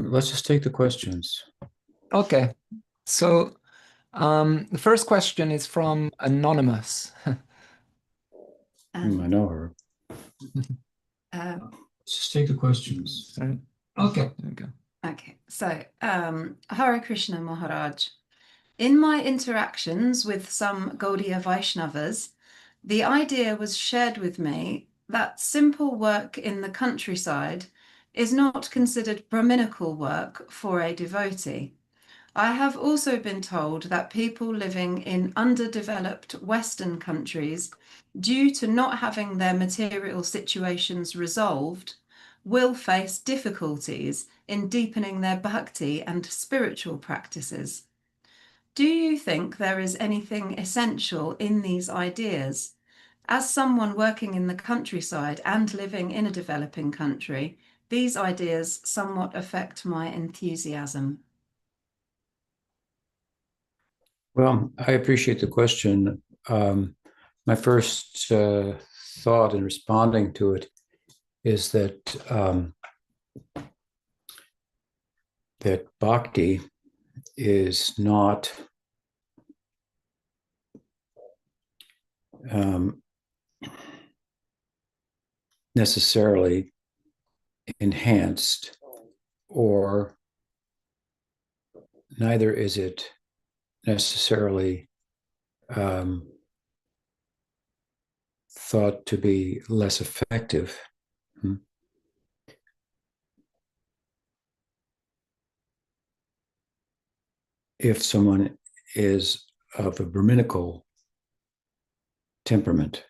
Let's just take the questions. Okay, so the first question is from Anonymous. I know her. Let's just take the questions. Sorry. Okay. There we go. Okay, so Hare Krishna Maharaj. In my interactions with some Gaudiya Vaishnavas, the idea was shared with me that simple work in the countryside is not considered Brahminical work for a devotee. I have also been told that people living in underdeveloped Western countries, due to not having their material situations resolved, will face difficulties in deepening their bhakti and spiritual practices. Do you think there is anything essential in these ideas? As someone working in the countryside and living in a developing country, these ideas somewhat affect my enthusiasm. Well, I appreciate the question. My first thought in responding to it is that that bhakti is not necessarily enhanced, or neither is it necessarily thought to be less effective. If someone is of a Brahminical temperament.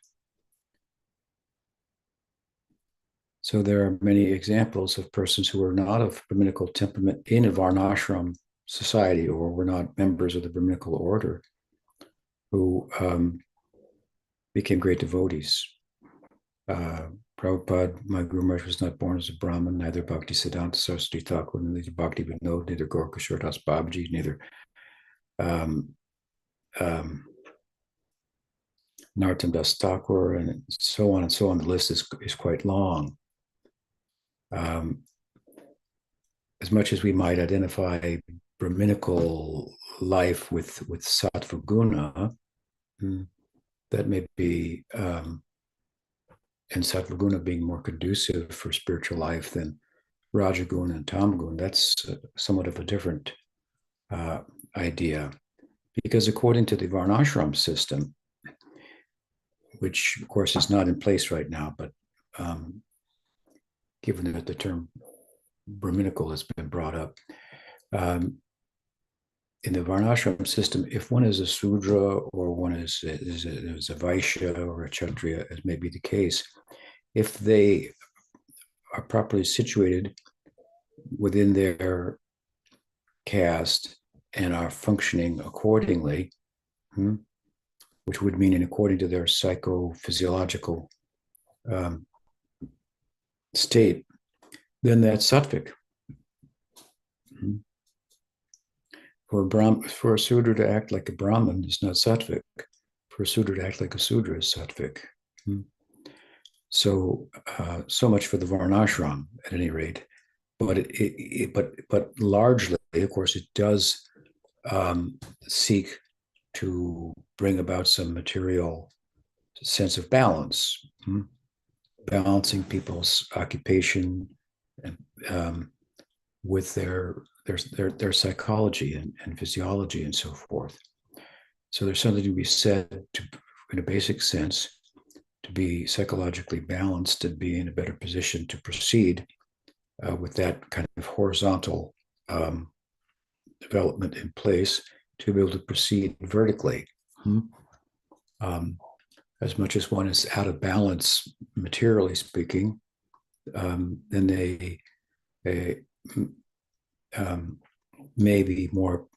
So there are many examples of persons who are not of Brahminical temperament in a Varnashram society, or were not members of the Brahminical order, who became great devotees. Prabhupada, my Guru Maharaj, was not born as a Brahmin, neither Bhaktisiddhanta Saraswati Thakur, neither Bhaktivinoda, neither Gore Das Babaji, neither Narottam Das Thakur, and so on and so on. The list is quite long. As much as we might identify Brahminical life with sattva guna, that may be, and sattva guna being more conducive for spiritual life than rajaguna and tamaguna, that's somewhat of a different idea. Because according to the Varnashram system, which of course is not in place right now, but given that the term Brahminical has been brought up, in the Varnashram system, if one is a Sudra or one is a Vaishya or a Kshatriya, as may be the case, if they are properly situated within their caste and are functioning accordingly, which would mean according to their psychophysiological state, then that's sattvic. For a Sudra to act like a Brahmin is not sattvic. For a Sudra to act like a Sudra is sattvic. So much for the Varnashram, at any rate. But largely, of course, it does seek to bring about some material sense of balance, balancing people's occupation and with their psychology and physiology and so forth. So there's something to be said to, in a basic sense, to be psychologically balanced and be in a better position to proceed with that kind of horizontal development in place, to be able to proceed vertically. As much as one is out of balance, materially speaking, then they may be more,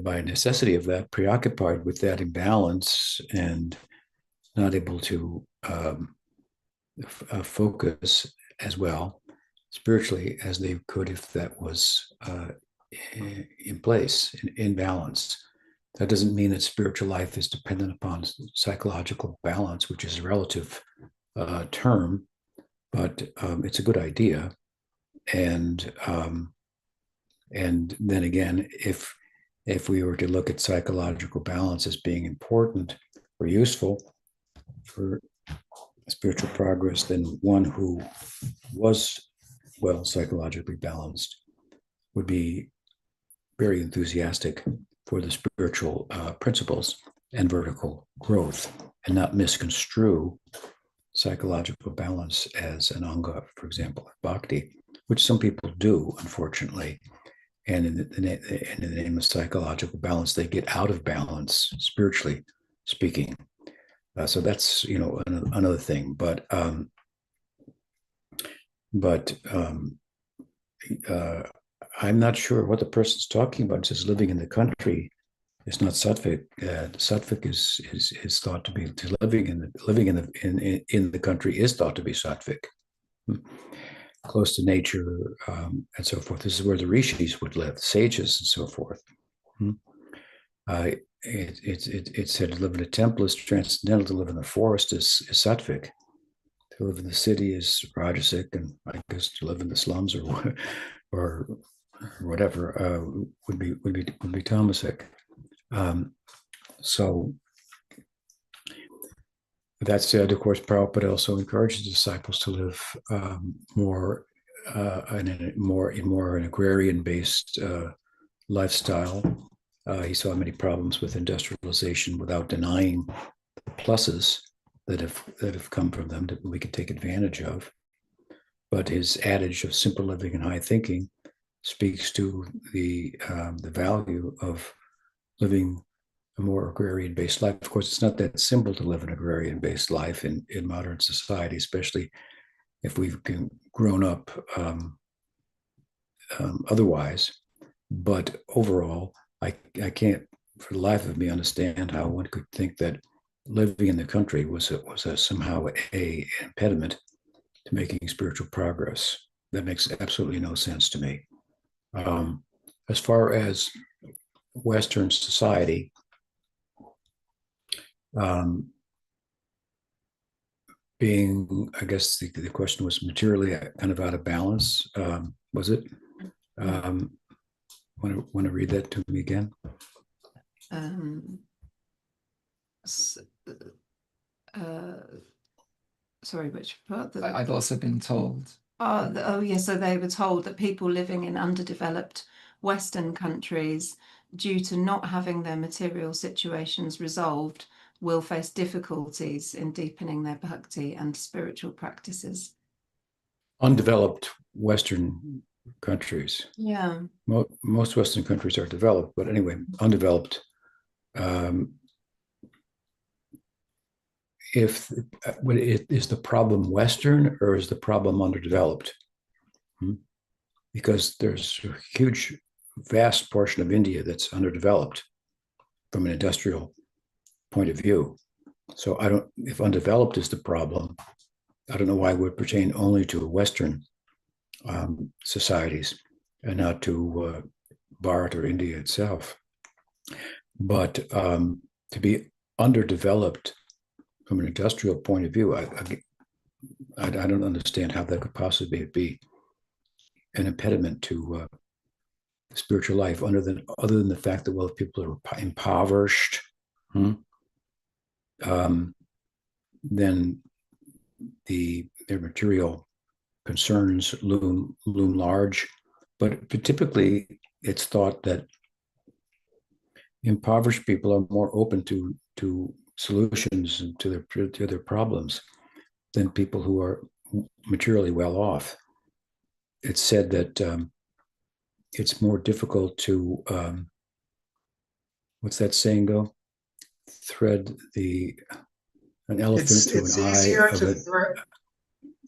by necessity of that, preoccupied with that imbalance and not able to focus as well spiritually as they could if that was in place, in balance. That doesn't mean that spiritual life is dependent upon psychological balance, which is a relative term, but it's a good idea. and then again, if we were to look at psychological balance as being important or useful for spiritual progress, then one who was well psychologically balanced would be very enthusiastic for the spiritual principles and vertical growth, and not misconstrue psychological balance as an anga, for example, of bhakti, which some people do, unfortunately. And in the name of psychological balance, they get out of balance, spiritually speaking. So that's, another thing. But I'm not sure what the person's talking about. It says living in the country is not sattvic. Sattvic is thought to be living in the country is thought to be sattvic, close to nature, and so forth. This is where the rishis would live, sages and so forth. It said to live in a temple is transcendental. To live in the forest is sattvic. To live in the city is rajasic, and I guess to live in the slums or whatever would be tamasic. So that said, of course, Prabhupada also encourages disciples to live more in an agrarian-based lifestyle. He saw many problems with industrialization without denying the pluses that have come from them that we can take advantage of. But his adage of simple living and high thinking speaks to the value of living a more agrarian-based life. Of course, it's not that simple to live an agrarian-based life in modern society, especially if we've grown up otherwise. But overall, I can't, for the life of me, understand how one could think that living in the country was somehow an impediment to making spiritual progress. That makes absolutely no sense to me. As far as Western society, being, I guess the question was materially kind of out of balance, was it? Want to read that to me again? Sorry, which part? I'd also been told. Yes, so they were told that people living in underdeveloped Western countries, due to not having their material situations resolved, will face difficulties in deepening their bhakti and spiritual practices. Undeveloped Western countries. Yeah. Most Western countries are developed, but anyway, undeveloped. Is the problem Western or is the problem underdeveloped? Because there's a huge, vast portion of India that's underdeveloped from an industrial point of view. So if undeveloped is the problem, I don't know why it would pertain only to Western societies and not to Bharat or India itself. But to be underdeveloped from an industrial point of view, I don't understand how that could possibly be an impediment to spiritual life, other than the fact that, well, if people are impoverished, then their material concerns loom large. But typically, it's thought that impoverished people are more open to solutions to their problems than people who are materially well off. It's said that it's more difficult to what's that saying go? Thread an elephant through an eye of it.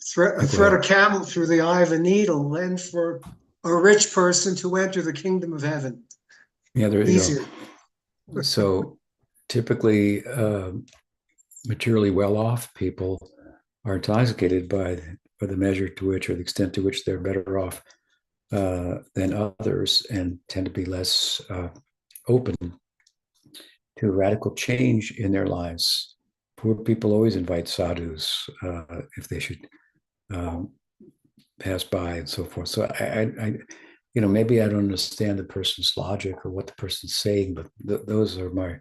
Thread a camel through the eye of a needle, and for a rich person to enter the kingdom of heaven. Yeah, there you Easier. go. So typically, materially well-off people are intoxicated by the measure to which, or the extent to which, they're better off than others, and tend to be less open to radical change in their lives. Poor people always invite sadhus if they should pass by and so forth. So maybe I don't understand the person's logic or what the person's saying, but those are my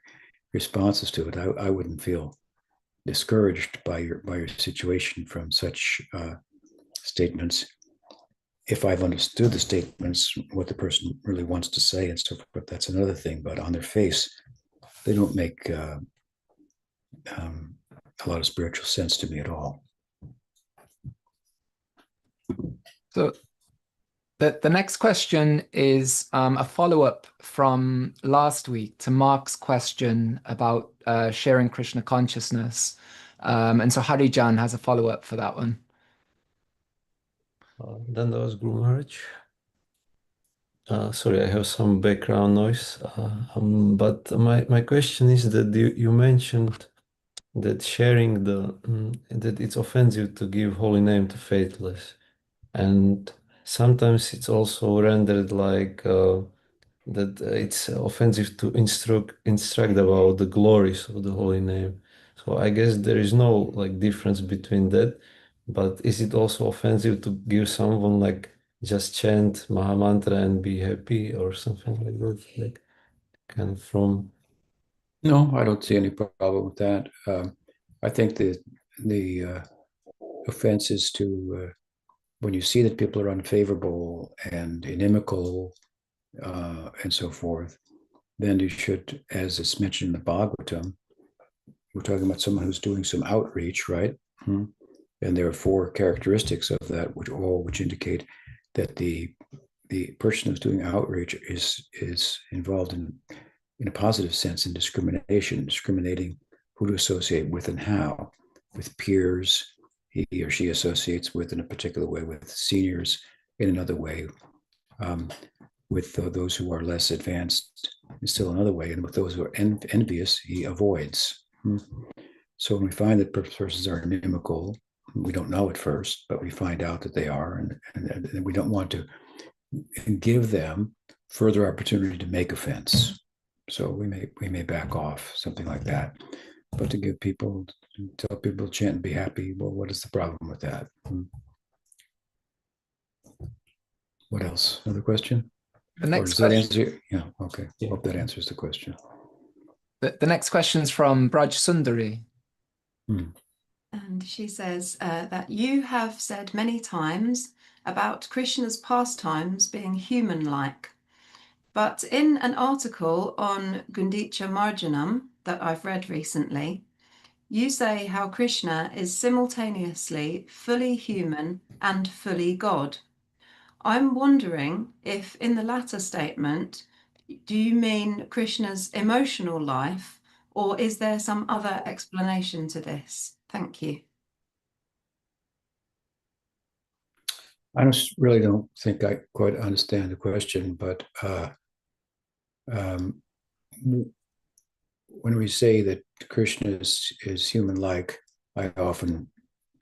responses to it. I wouldn't feel discouraged by your situation from such statements if I've understood the statements, what the person really wants to say and so forth. That's another thing. But on their face, they don't make a lot of spiritual sense to me at all. So the next question is a follow-up from last week to Mark's question about sharing Krishna consciousness. And so Harijan has a follow-up for that one. Then there was Guru Maharaj. Sorry, I have some background noise. But my question is that you mentioned that sharing that it's offensive to give holy name to faithless. And sometimes it's also rendered like that it's offensive to instruct about the glories of the holy name. So I guess there is no like difference between that. But is it also offensive to give someone like just chant Mahamantra and be happy or something like that? Like kind of from. No, I don't see any problem with that. I think the offense is to when you see that people are unfavorable and inimical and so forth, then you should, as it's mentioned in the Bhagavatam, we're talking about someone who's doing some outreach, right? And there are 4 characteristics of that, which indicate that the person who's doing outreach is involved in a positive sense in discriminating who to associate with and how, with peers he or she associates with in a particular way, with seniors in another way, with those who are less advanced in still another way, and with those who are envious, he avoids. So when we find that persons are inimical, we don't know at first, but we find out that they are, and we don't want to give them further opportunity to make offense. So we may back off, something like that. But to tell people to chant and be happy, well, what is the problem with that? What else? Another question? The next does that question. answer? Yeah, okay. Yeah. Hope that answers the question. The next question is from Braj Sundari. And she says that you have said many times about Krishna's pastimes being human-like. But in an article on Gundicha Marjanam that I've read recently, you say how Krishna is simultaneously fully human and fully God. I'm wondering if in the latter statement, do you mean Krishna's emotional life, or is there some other explanation to this? Thank you. I really don't think I quite understand the question, but when we say that Krishna is human-like, I often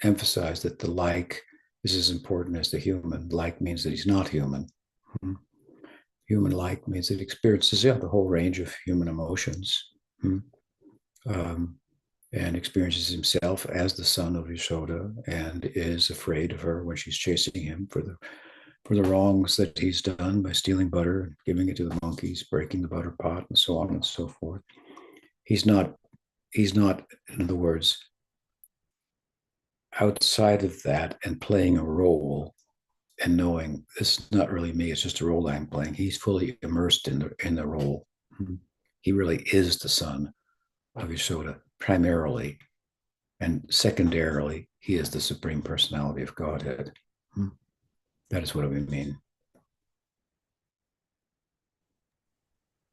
emphasize that the like is as important as the human. Like means that he's not human. Human-like means that he experiences the whole range of human emotions, and experiences himself as the son of Yashoda, and is afraid of her when she's chasing him for the wrongs that he's done by stealing butter and giving it to the monkeys, breaking the butter pot, and so on and so forth. He's not, in other words, outside of that and playing a role and knowing this is not really me, it's just a role I'm playing. He's fully immersed in the role. He really is the son of Yashoda, primarily, and secondarily, he is the Supreme Personality of Godhead. That is what we mean.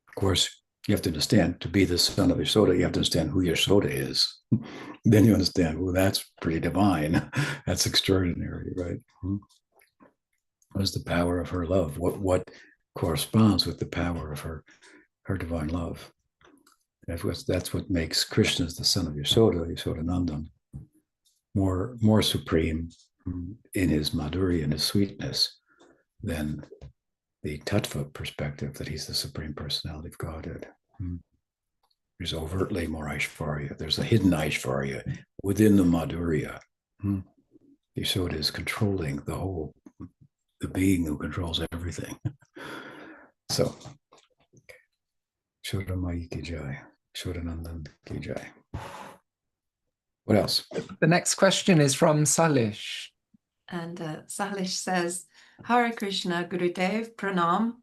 Of course, you have to understand, to be the son of Yashoda, you have to understand who Yashoda is. Then you understand, well, that's pretty divine. That's extraordinary, right? What is the power of her love? What corresponds with the power of her divine love? That's what makes Krishna, the son of Yashodanandan, more supreme in his Madhurya and his sweetness than the tattva perspective that he's the Supreme Personality of Godhead. There's overtly more Aishvarya. There's a hidden Aishvarya within the Madhurya. Yashoda is controlling the whole the being who controls everything. So, Shodamai ki jai, Shodanandan ki jai. What else? The next question is from Salish. And Salish says, Hare Krishna, Gurudev, Pranam.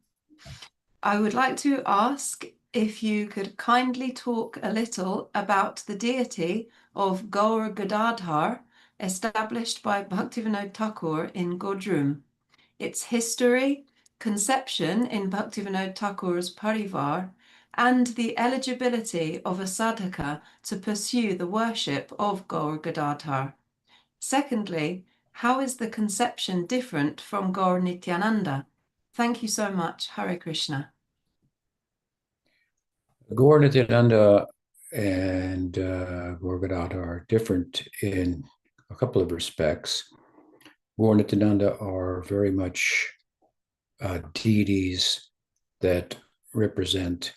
I would like to ask if you could kindly talk a little about the deity of Gaura Gadadhar, established by Bhaktivinoda Thakura in Godrum, its history, conception in Bhaktivinoda Thakura's Parivar, and the eligibility of a sadhaka to pursue the worship of Gaura Gadadhar. Secondly, how is the conception different from Gore Nityananda? Thank you so much. Hare Krishna. Gore Nityananda and Gaura Gadadhar are different in a couple of respects. Gore Nityananda are very much deities that represent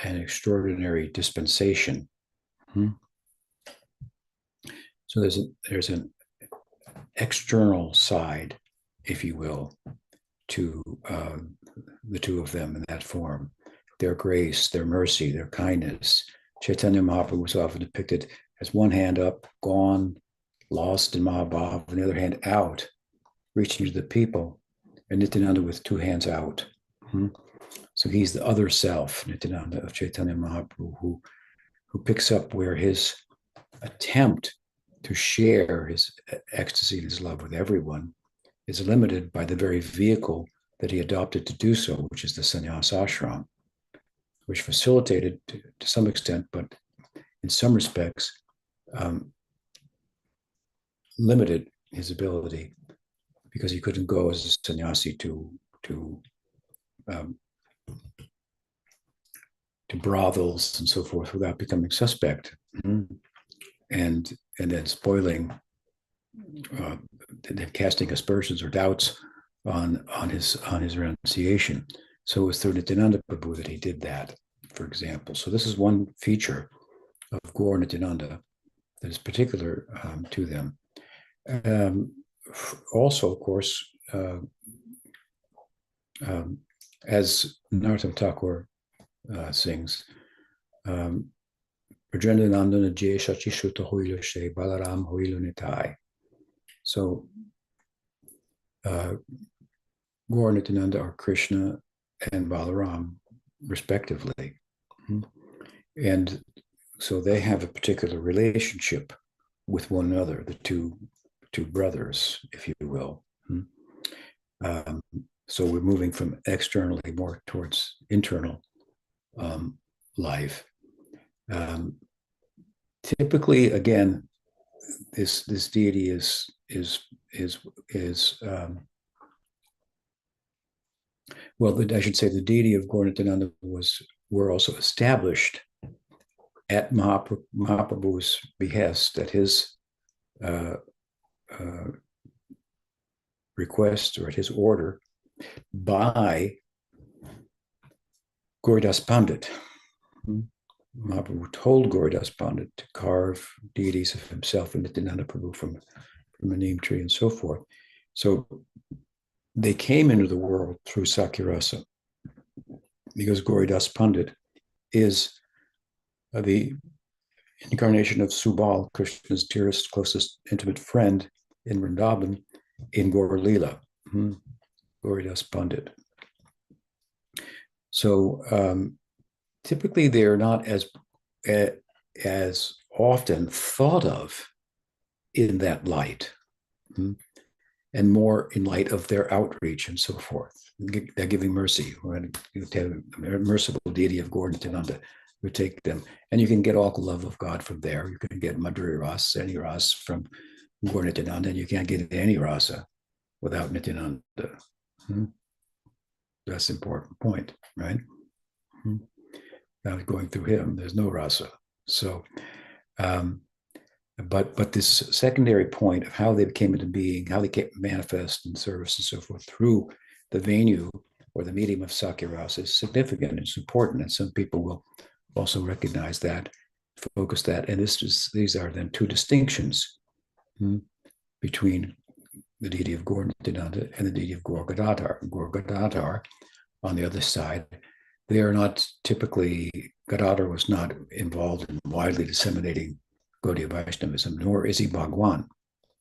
an extraordinary dispensation. So there's an external side, if you will, to the two of them in that form. Their grace, their mercy, their kindness. Chaitanya Mahaprabhu was often depicted as one hand up, gone, lost in Mahabhav, and the other hand out, reaching to the people, and Nityananda with two hands out. So he's the other self, Nitananda, of Chaitanya Mahaprabhu, who picks up where his attempt to share his ecstasy and his love with everyone is limited by the very vehicle that he adopted to do so, which is the sannyas ashram, which facilitated to some extent, but in some respects, limited his ability because he couldn't go as a sannyasi to brothels and so forth without becoming suspect, and then spoiling, casting aspersions or doubts on his renunciation. So it was through Nitananda Prabhu that he did that, for example. So this is one feature of Gaura Nityananda that is particular to them. Also, of course, as Narottam Thakur sings, Brajendanandana Jay Shachi Shuta Hoilo She Balaram Hoilo Nitai. So Gaura Nityananda are Krishna and Balaram, respectively. And so they have a particular relationship with one another, the two brothers, if you will. So we're moving from externally more towards internal life. Typically, again, this deity is well, I should say the deity of Gaura Nityananda were also established at Mahaprabhu's behest, at his request or at his order, by Gauridas Pandit. Mahaprabhu told Gauridas Pandit to carve deities of himself and Nityananda Prabhu from a neem tree and so forth. So they came into the world through Sakya-rasa because Gauridas Pandit is the incarnation of Subal, Krishna's dearest, closest, intimate friend in Vrindavan, in Gore lila, Gauridas Pandit. So typically they're not as often thought of in that light, and more in light of their outreach and so forth. They're giving mercy. We're going to have a merciful deity of Gaura Nityananda who take them, and you can get all the love of God from there. You can get Madhurya rasa, any rasa from Gaura Nityananda, and you can't get any rasa without Nityananda. That's an important point, right? Without going through him, there's no rasa. So, but this secondary point of how they came into being, how they came manifest in service and so forth through the venue or the medium of Sakya-rasa is significant. It's important, and some people will also recognize that, focus that, and these are then two distinctions between the deity of Gore Nitananda and the deity of Gore Gadadhar. Gore Gadadhar, on the other side, they are not typically, Gadadhar was not involved in widely disseminating Gaudiya Vaishnavism, nor is he Bhagwan,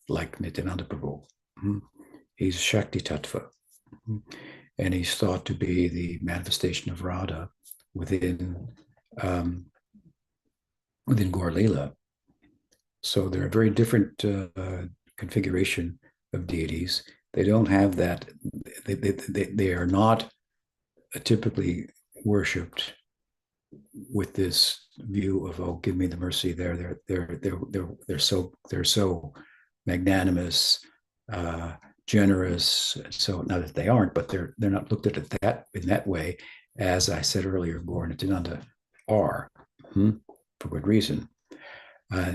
like Nityananda Prabhu. He's Shakti Tattva. And he's thought to be the manifestation of Radha within Gore Lila. So they're a very different configuration of deities. They don't have that. They are not typically worshipped with this view of, oh, give me the mercy. They're so magnanimous, generous. So not that they aren't, but they're not looked at that in that way, as I said earlier, Gore and Nitananda are, for good reason.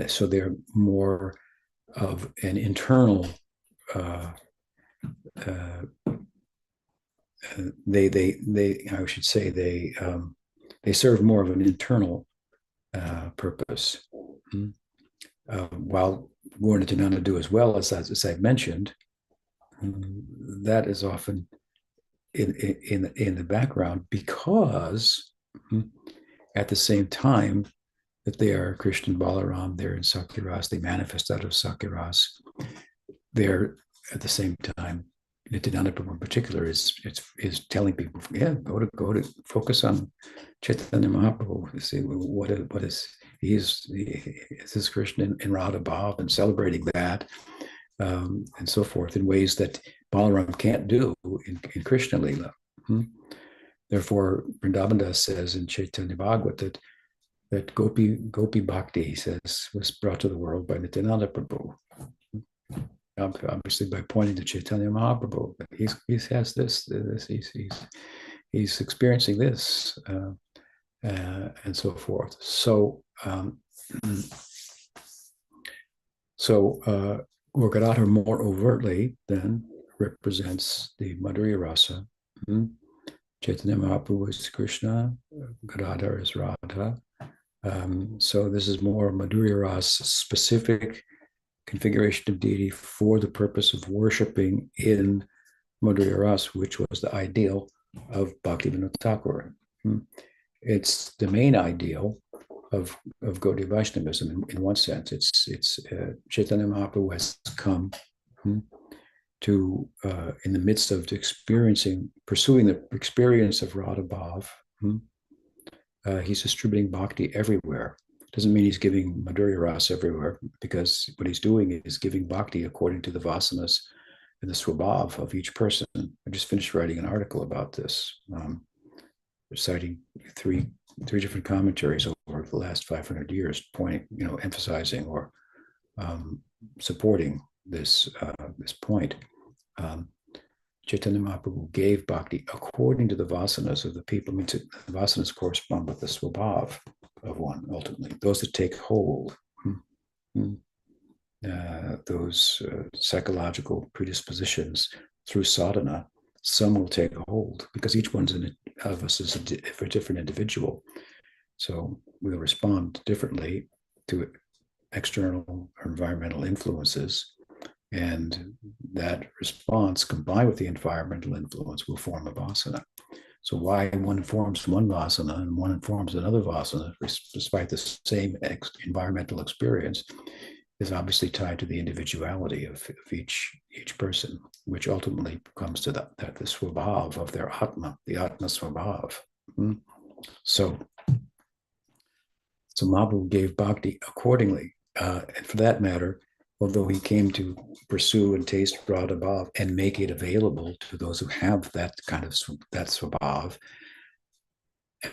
So they're more of an internal. I should say they serve more of an internal purpose, while Gore and Nitananda do as well, as I mentioned. That is often in the background, because at the same time that they are Krishna and Balaram, they're in Sakyaras, they manifest out of Sakyaras. They're at the same time, Nitananda Prabhu in particular is telling people, go to focus on Chaitanya Mahaprabhu. See what is this is Krishna in Radha Bhav, and celebrating that, and so forth, in ways that Balaram can't do in Krishna Lila. Therefore, Vrindavan says in Chaitanya Bhagavat that Gopi Bhakti, he says, was brought to the world by Nitananda Prabhu. Obviously, by pointing to Chaitanya Mahaprabhu, he has this, he's experiencing this, and so forth. So, Gaura Gadadhar more overtly then represents the Madhurya rasa. Chaitanya Mahaprabhu is Krishna, Gadadhar is Radha. So this is more Madhurya rasa specific configuration of deity for the purpose of worshiping in Madhurya rasa, which was the ideal of Bhaktivinoda Thakura. It's the main ideal of Gaudiya Vaishnavism in one sense. It's Chaitanya Mahaprabhu has come to in the midst of pursuing the experience of Radha Bhav. He's distributing bhakti everywhere. Doesn't mean he's giving Madhurya rasa everywhere, because what he's doing is giving bhakti according to the vasanas and the swabhav of each person. I just finished writing an article about this, citing three different commentaries over the last 500 years, emphasizing or supporting this point. Chaitanya Mahaprabhu gave bhakti according to the vasanas of the people. I mean, the vasanas correspond with the swabhav of one, ultimately. Those that take hold, those psychological predispositions through sadhana, some will take hold, because each one's of us is a different individual. So we'll respond differently to external or environmental influences. And that response, combined with the environmental influence, will form a vasana. So why one forms one vasana and one informs another vasana, despite the same environmental experience, is obviously tied to the individuality of each person, which ultimately comes to the swabhav of their atma, the atma swabhav. So Mahaprabhu gave bhakti accordingly, and for that matter, although he came to pursue and taste Radha Bhav and make it available to those who have that kind of swabhav,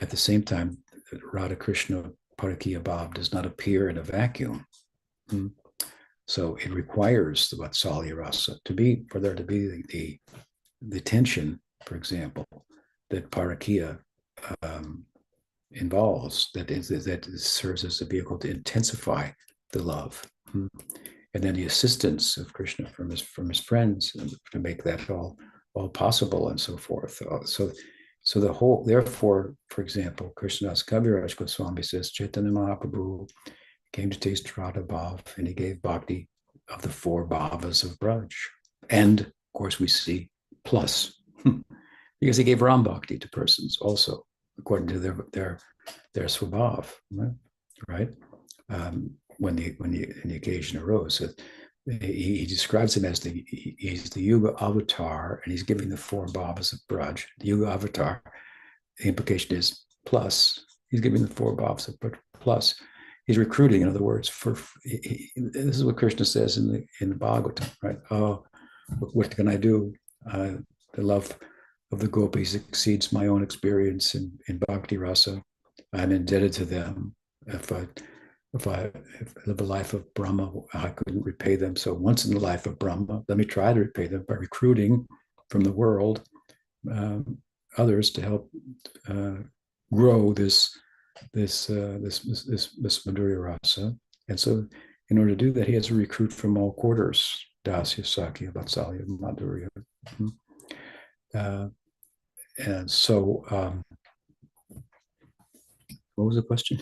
at the same time, Radha Krishna Parakiya Bhav does not appear in a vacuum. So it requires the Vatsalya rasa for there to be the tension, for example, that Parakiya involves, that serves as a vehicle to intensify the love. And then the assistance of Krishna from his friends to make that all possible, and so forth. So the whole, therefore, for example, Krishnadas Kaviraj Goswami says Chaitanya Mahaprabhu came to taste Radha Bhav, and he gave bhakti of the four bhavas of Braj. And of course, we see plus, because he gave Ram Bhakti to persons also, according to their swabhav, right? When the occasion arose, he describes him as he's the Yuga avatar, and he's giving the four bhavas of Braj. The Yuga avatar, the implication is plus. He's giving the four bhavas of plus. He's recruiting, in other words, this is what Krishna says in the Bhagavatam, right? Oh, what can I do? The love of the gopis exceeds my own experience in bhakti rasa. I'm indebted to them. If I live a life of Brahma, I couldn't repay them. So once in the life of Brahma, let me try to repay them by recruiting from the world others to help grow this Madhurya rasa. And so in order to do that, he has to recruit from all quarters, Dasya, Sakya, Vatsalya, Madhurya. And so, what was the question?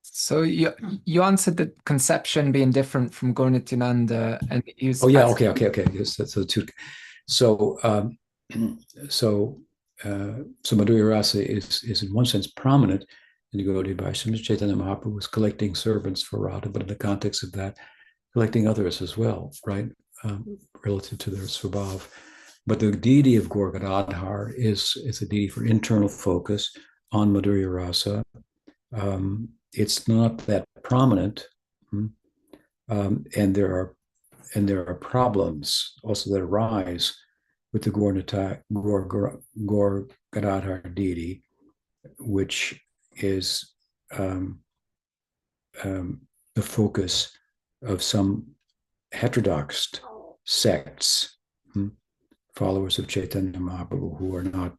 So you answered the conception being different from Gaura Nitananda, and he was okay. Yes, that's the two. So Madhurya rasa is in one sense prominent in the Gaudiya Vaishnava. Chaitanya Mahaprabhu was collecting servants for Radha, but in the context of that, collecting others as well, right? Relative to their svabhav. But the deity of Gaura Gadadhara is a deity for internal focus on Madhurya rasa. It's not that prominent, and there are problems also that arise with the Gaura Gadadhara deity, which is the focus of some heterodox sects, followers of Chaitanya Mahaprabhu, who are not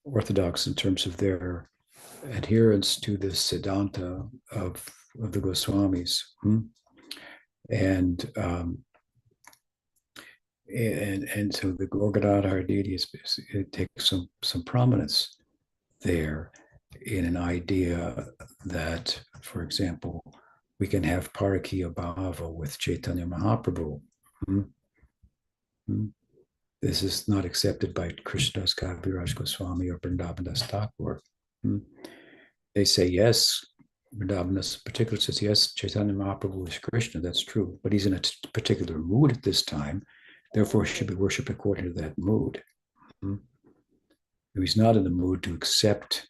orthodox in terms of their adherence to the Siddhanta of the Goswamis. And so the Gaura Gadadhara deity it takes some prominence there in an idea that, for example, we can have Parakiya Bhava with Chaitanya Mahaprabhu. This is not accepted by Krishnadas Kaviraj Goswami or Vrindavandas Thakur. They say yes, Vrindavandas in particular says yes, Chaitanya Mahaprabhu is Krishna, that's true, but he's in a particular mood at this time, therefore he should be worshipped according to that mood. He's not in the mood to accept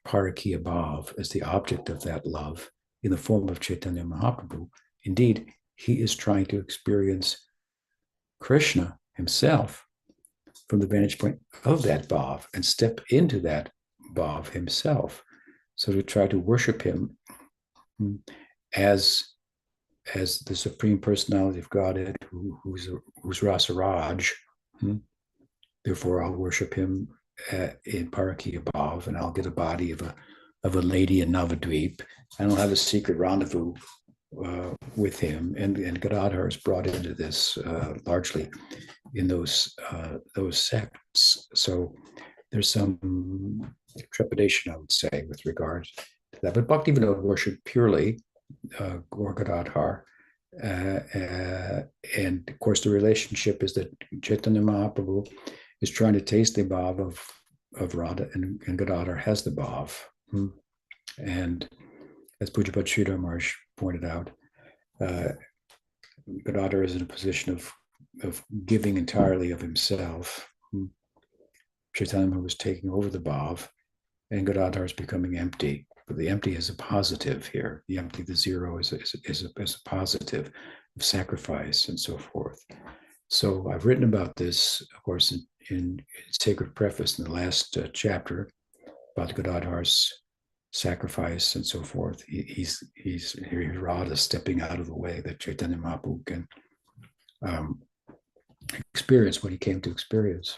Parakiya Bhav as the object of that love in the form of Chaitanya Mahaprabhu. Indeed, he is trying to experience Krishna himself from the vantage point of that Bhav and step into that Bhav himself. So to try to worship him as the Supreme Personality of Godhead, who's Rasa Raj, therefore I'll worship him in Parakiya Bhav, and I'll get a body of a lady in Navadvip, and I'll have a secret rendezvous with him. And Gadadhar is brought into this largely in those sects. So there's some trepidation, I would say, with regard to that. But Bhaktivinoda worship purely Gaura Gadadhar. And of course, the relationship is that Chaitanya Mahaprabhu is trying to taste the bhav of Radha, and Gadadhar has the bhav. And as Pujyapat Sridhar Maharaj pointed out, Gadadhar is in a position of giving entirely of himself. Chaitanya was taking over the bhav, and Gadadhar is becoming empty. But the empty is a positive here. The empty, the zero, is a positive of sacrifice and so forth. So I've written about this, of course, in Sacred Preface in the last chapter about Gadadhar's sacrifice and so forth. He's Radha stepping out of the way that Chaitanya Mahaprabhu can experience what he came to experience.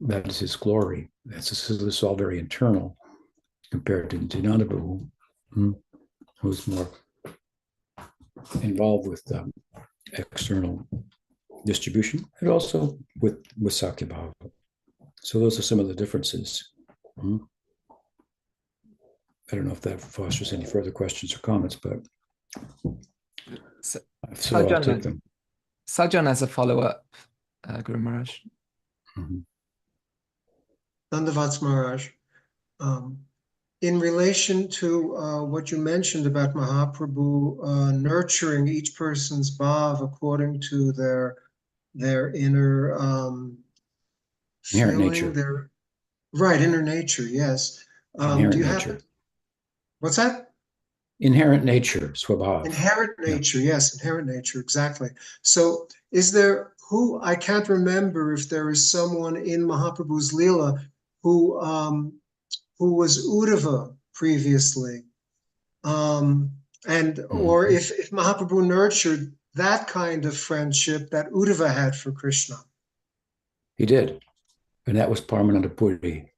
That is his glory. This is all very internal compared to Nitananda, who's more involved with external distribution, and also with Sakya Bhava. So those are some of the differences. I don't know if that fosters any further questions or comments, but So So I took them. Sajan has a follow-up, Guru Maharaj. Dandavats Maharaj. In relation to what you mentioned about Mahaprabhu nurturing each person's bhav according to their inner Inherent feeling, nature. their right inner nature. Yes. Inherent Do you nature. happen? What's that? Inherent nature, swabhav. Inherent nature, yes, inherent nature, exactly. So is there I can't remember if there is someone in Mahaprabhu's lila who was Uddhava previously. Or if Mahaprabhu nurtured that kind of friendship that Uddhava had for Krishna. He did. And that was Paramananda Puri.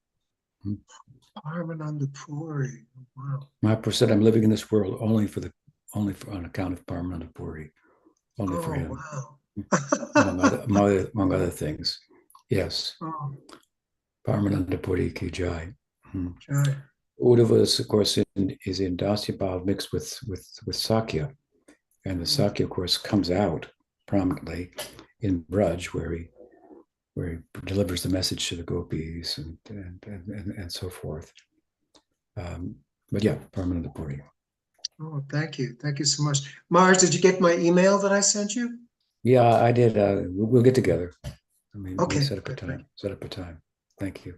Paramananda Puri. Wow. Mahaprabhu said, I'm living in this world only on account of Paramananda Puri. Only for him. Wow. among other things. Yes. Oh. Paramananda Puri ki jai. Jai. Uddhava is, of course, is in Dasya Bhav mixed with Sakya. And the Sakya, of course, comes out prominently in Braj, where he delivers the message to the gopis and so forth. But yeah, Paramananda Puri. Oh, thank you. Thank you so much. Mars, did you get my email that I sent you? Yeah, I did. We'll get together. I mean, okay. We'll set up a time. Thank you.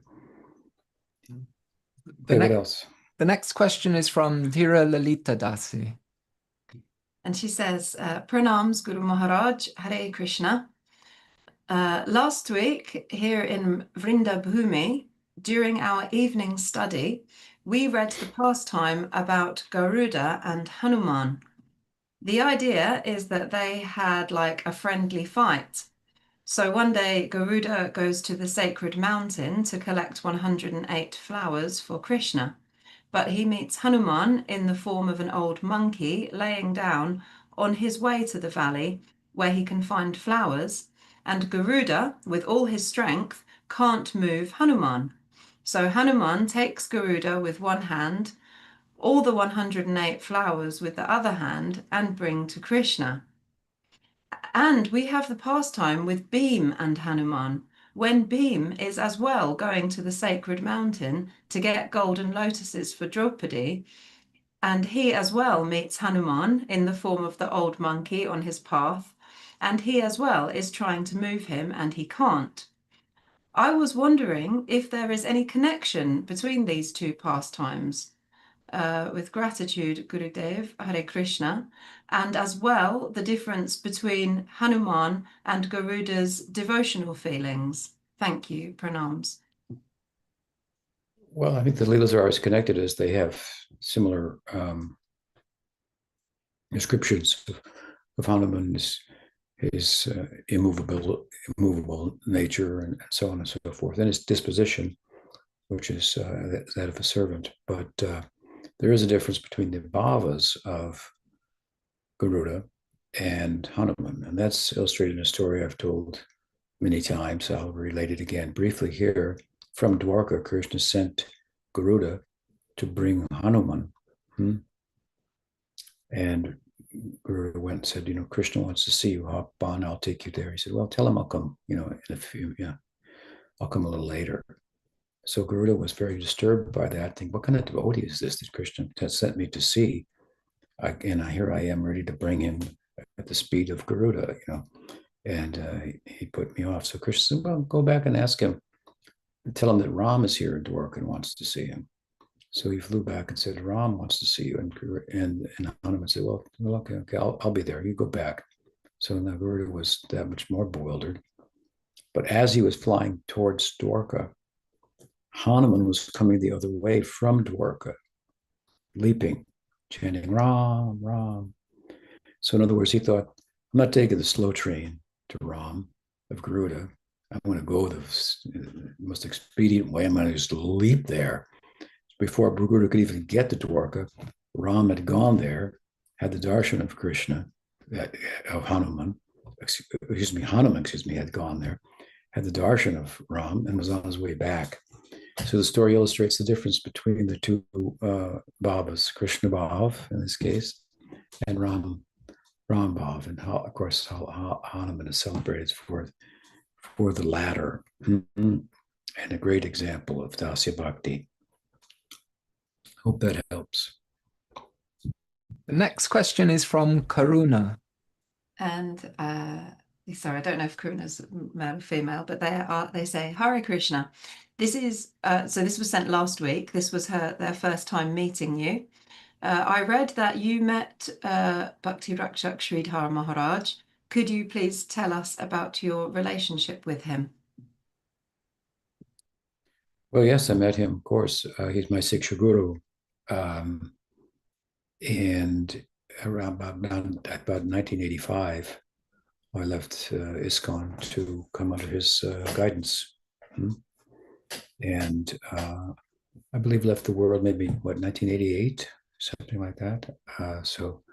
What else? The next question is from Dhira Lalita Dasi. And she says, Pranams, Guru Maharaj, Hare Krishna. Last week, here in Vrindabhumi, during our evening study, we read the pastime about Garuda and Hanuman. The idea is that they had like a friendly fight. So one day, Garuda goes to the sacred mountain to collect 108 flowers for Krishna. But he meets Hanuman in the form of an old monkey laying down on his way to the valley where he can find flowers, and Garuda, with all his strength, can't move Hanuman. So Hanuman takes Garuda with one hand, all the 108 flowers with the other hand, and bring to Krishna. And we have the pastime with Bhim and Hanuman, when Bhim is as well going to the sacred mountain to get golden lotuses for Draupadi, and he as well meets Hanuman in the form of the old monkey on his path, and he as well is trying to move him and he can't. I was wondering if there is any connection between these two pastimes. With gratitude, Gurudev, Hare Krishna, and as well the difference between Hanuman and Garuda's devotional feelings. Thank you. Pranams. Well, I think the Leelas are always connected as they have similar descriptions of Hanuman's his immovable nature and so on and so forth, and his disposition, which is that of a servant. But there is a difference between the bhavas of Garuda and Hanuman, and that's illustrated in a story I've told many times. I'll relate it again briefly here. From Dwarka, Krishna sent Garuda to bring Hanuman. And Garuda went and said, Krishna wants to see you. Hop on, I'll take you there. He said, well, tell him I'll come, I'll come a little later. So Garuda was very disturbed by that. Think, what kind of devotee is this that Krishna has sent me to see? And here I am ready to bring him at the speed of Garuda, And he put me off. So Krishna said, well, go back and ask him. And tell him that Ram is here in Dwarka and wants to see him. So he flew back and said, Ram wants to see you. And Hanuman said, well, okay, I'll be there. You go back. So now Garuda was that much more bewildered. But as he was flying towards Dwarka, Hanuman was coming the other way from Dwarka, leaping, chanting Ram, Ram. So in other words, he thought, I'm not taking the slow train to Ram of Garuda. I'm going to go the most expedient way. I'm going to just leap there. Before Garuda could even get to Dwarka, Ram had gone there, had the darshan of Krishna, of Hanuman, Hanuman had gone there, had the darshan of Ram, and was on his way back. So the story illustrates the difference between the two bhavas, Krishna bhav in this case, and Rambhav, and how, of course, how Hanuman is celebrated for the latter, and a great example of Dasya Bhakti. Hope that helps. The next question is from Karuna. And sorry, I don't know if Karuna's male or female, but they say, Hare Krishna. This is so this was sent last week. This was their first time meeting you. I read that you met Bhakti Rakshak Sridhar Maharaj. Could you please tell us about your relationship with him? Well, yes, I met him, of course. He's my Siksha Guru. And around about 1985, I left ISKCON to come under his guidance. And I believe left the world maybe, 1988, something like that. So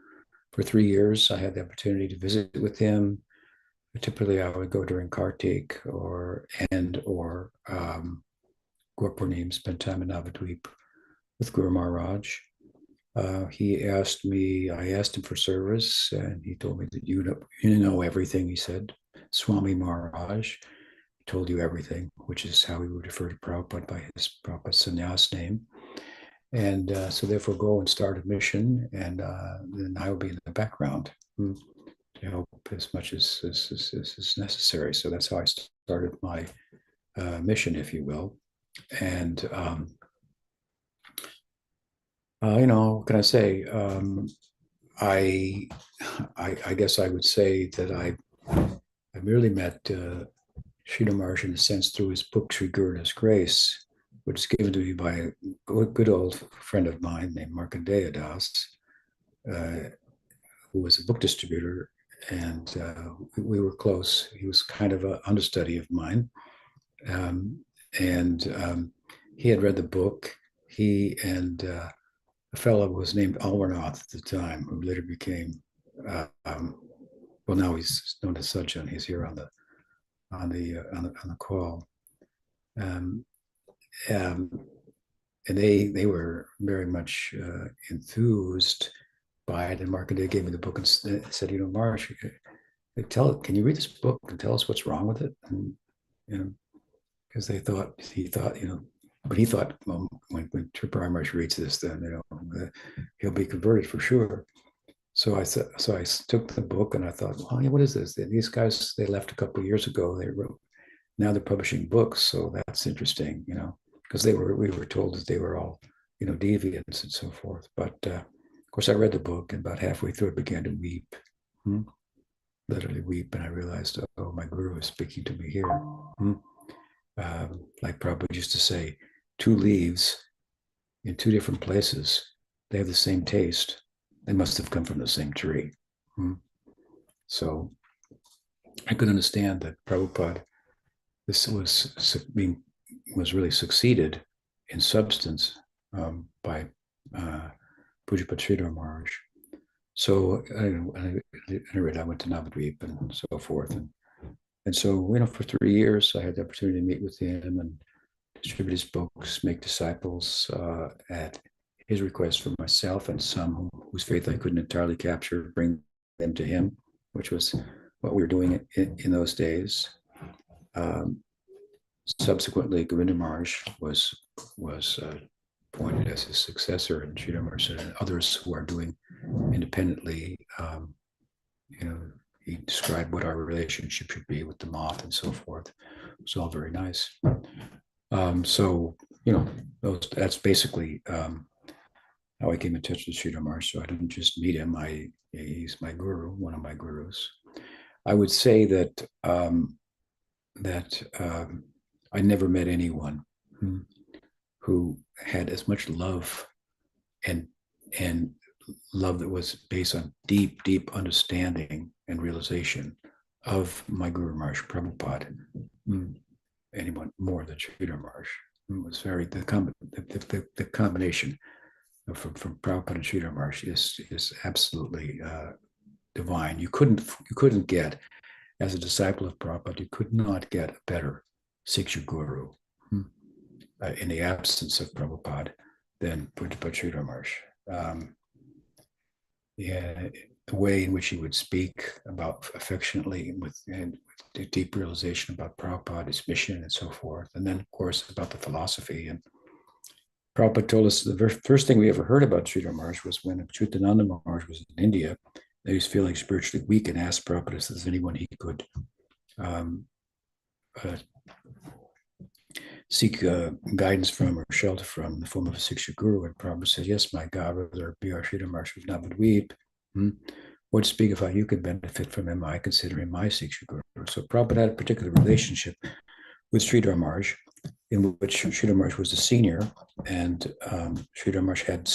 for 3 years, I had the opportunity to visit with him. Typically, I would go during Kartik or Gore Purnim, spend time in Navadvip with Guru Maharaj. I asked him for service, and he told me that you know everything, he said. Swami Maharaj told you everything, which is how he would refer to Prabhupada by his Prabhupada sannyas name. And so therefore go and start a mission, and then I will be in the background to help as much as necessary. So that's how I started my mission, if you will. And what can I say? I guess I would say that I merely met Srila Maharaj in a sense through his book Sri Gaura's Grace, which is given to me by a good old friend of mine named Markandeya Das, who was a book distributor, and we were close. He was kind of an understudy of mine, and he had read the book. He and a fellow was named Alwarnath at the time, who later became, now he's known as Sajjan. He's here on the call, and they were very much enthused by it. And Markandeya gave me the book and said, Maharaj, can you read this book and tell us what's wrong with it? And because he thought, but he thought, well, when Tripurari Maharaj reads this, then he'll be converted for sure. So I took the book and I thought, well, what is this? These guys, they left a couple of years ago. They wrote, now they're publishing books, so that's interesting, because we were told that they were all, deviants and so forth. But of course, I read the book, and about halfway through, I began to weep, literally weep, and I realized, oh, my guru is speaking to me here. Like Prabhupada used to say, 2 leaves in 2 different places, they have the same taste. They must have come from the same tree. So I could understand that Prabhupada, this was really succeeded in substance by Pujapad Sridhar Maharaj. So I went to Navadvip and so forth. And so, for 3 years, I had the opportunity to meet with him and distribute his books, make disciples at his request for myself and some whose faith I couldn't entirely capture, bring them to him, which was what we were doing in those days. Subsequently, Govinda Maharaj was appointed as his successor, and Sridhar Maharaj and others who are doing independently. He described what our relationship should be with the moth and so forth. It was all very nice. So that's basically how I came in touch with Sridhar Maharaj. So I didn't just meet him. He's my guru, one of my gurus. I would say that I never met anyone who had as much love and love that was based on deep, deep understanding and realization of my Guru Maharaj Prabhupada. Anyone more than Sridhar Maharaj. It was the combination from Prabhupada and Sridhar Maharaj is absolutely divine. You couldn't get, as a disciple of Prabhupada, you could not get a better Siksha Guru in the absence of Prabhupada than Pujapad Sridhar Maharaj. yeah, the way in which he would speak about affectionately and with deep realization about Prabhupada, his mission, and so forth. And then, of course, about the philosophy. And Prabhupada told us the very first thing we ever heard about Sridhar Maharaj was when Nitananda Maharaj was in India. He was feeling spiritually weak and asked Prabhupada if there's anyone he could um, seek guidance from or shelter from in the form of a Siksha Guru. And Prabhupada said, yes, my God, whether B.R. Sridhar Maharaj was Navadweep, would speak of how you could benefit from him. I consider him my Siksha Guru. So Prabhupada had a particular relationship with Sridhar Maharaj, in which Sridhar Maharaj was the senior, and Sridhar Maharaj had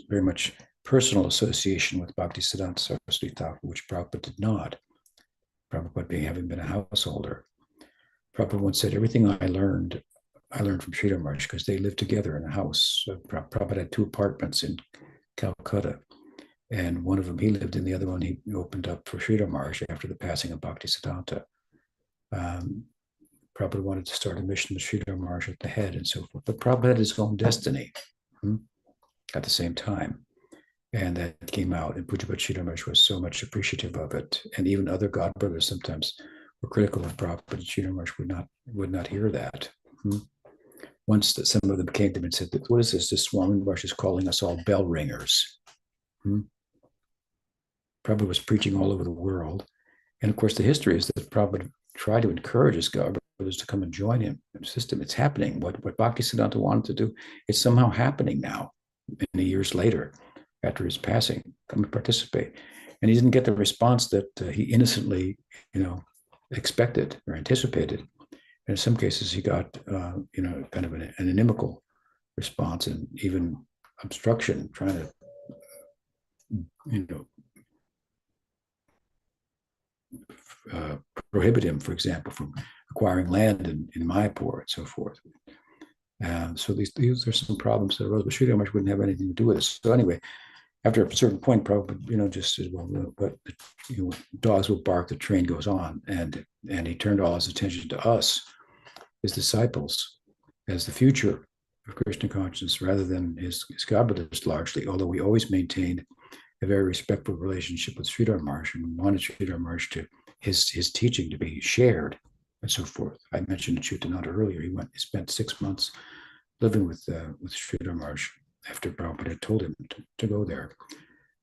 very much personal association with Bhaktisiddhanta Saraswati Thakur, which Prabhupada did not. Prabhupada having been a householder. Prabhupada once said, everything I learned from Sridhar Maharaj because they lived together in a house. Prabhupada had 2 apartments in Calcutta, and one of them he lived in, the other one he opened up for Sridhar Maharaj after the passing of Bhaktisiddhanta. Prabhupada wanted to start a mission with Sridhar Maharaj at the head and so forth. But Prabhupada had his own destiny at the same time. And that came out. And Pujapat Sridhar Maharaj was so much appreciative of it. And even other God brothers sometimes were critical of Prabhupada. Sridhar Maharaj would not hear that. Once some of them came to him and said, what is this? This Swami Maharaj is calling us all bell ringers. Prabhupada was preaching all over the world. And of course, the history is that Prabhupada tried to encourage his God brothers to come and join him in the system. It's happening. What Bhaktisiddhanta wanted to do, it's somehow happening now, many years later, after his passing. Come and participate. And he didn't get the response that he innocently, expected or anticipated. And in some cases, he got, kind of an inimical response and even obstruction, trying to, prohibit him, for example, from acquiring land in Mayapur and so forth. So these are some problems that arose, but Sridhar Maharaj wouldn't have anything to do with this. So anyway, after a certain point, Prabhupada, just said, well, but dogs will bark, the train goes on, and he turned all his attention to us, his disciples, as the future of Krishna consciousness, rather than his godbrothers largely. Although we always maintained a very respectful relationship with Sridhar Maharaj, and we wanted Sridhar Maharaj to his teaching to be shared and so forth. I mentioned to Nitananda earlier. He spent 6 months living with Sridhar Maharaj after Prabhupada had told him to go there.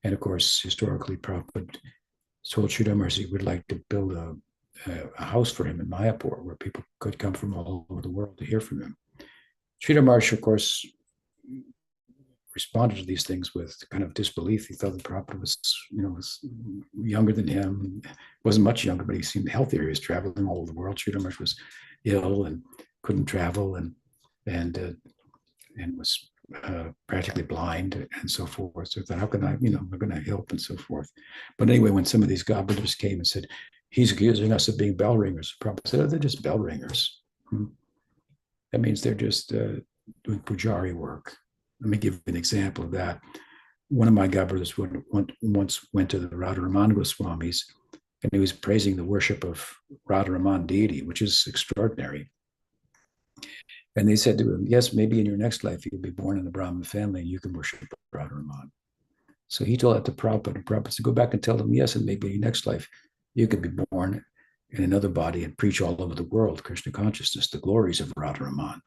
And of course, historically, Prabhupada told Sridhar Maharaj he would like to build a house for him in Mayapur where people could come from all over the world to hear from him. Sridhar Maharaj, of course, responded to these things with kind of disbelief. He thought the Prabhupada was younger than him. Wasn't much younger, but he seemed healthier. He was traveling all over the world. Sridhar Maharaj was ill and couldn't travel and was practically blind and so forth. So I thought, how can I'm going to help and so forth. But anyway, when some of these godbrothers came and said, he's accusing us of being bell ringers, Prabhupada said, they're just bell ringers. That means they're just doing pujari work. Let me give you an example of that. One of my godbrothers once went to the Radharaman Goswamis, and he was praising the worship of Radharaman deity, which is extraordinary. And they said to him, yes, maybe in your next life, you'll be born in a Brahmin family and you can worship Radharaman. So he told that to Prabhupada, and Prabhupada said, go back and tell them, yes, and maybe in your next life, you could be born in another body and preach all over the world, Krishna consciousness, the glories of Radharaman.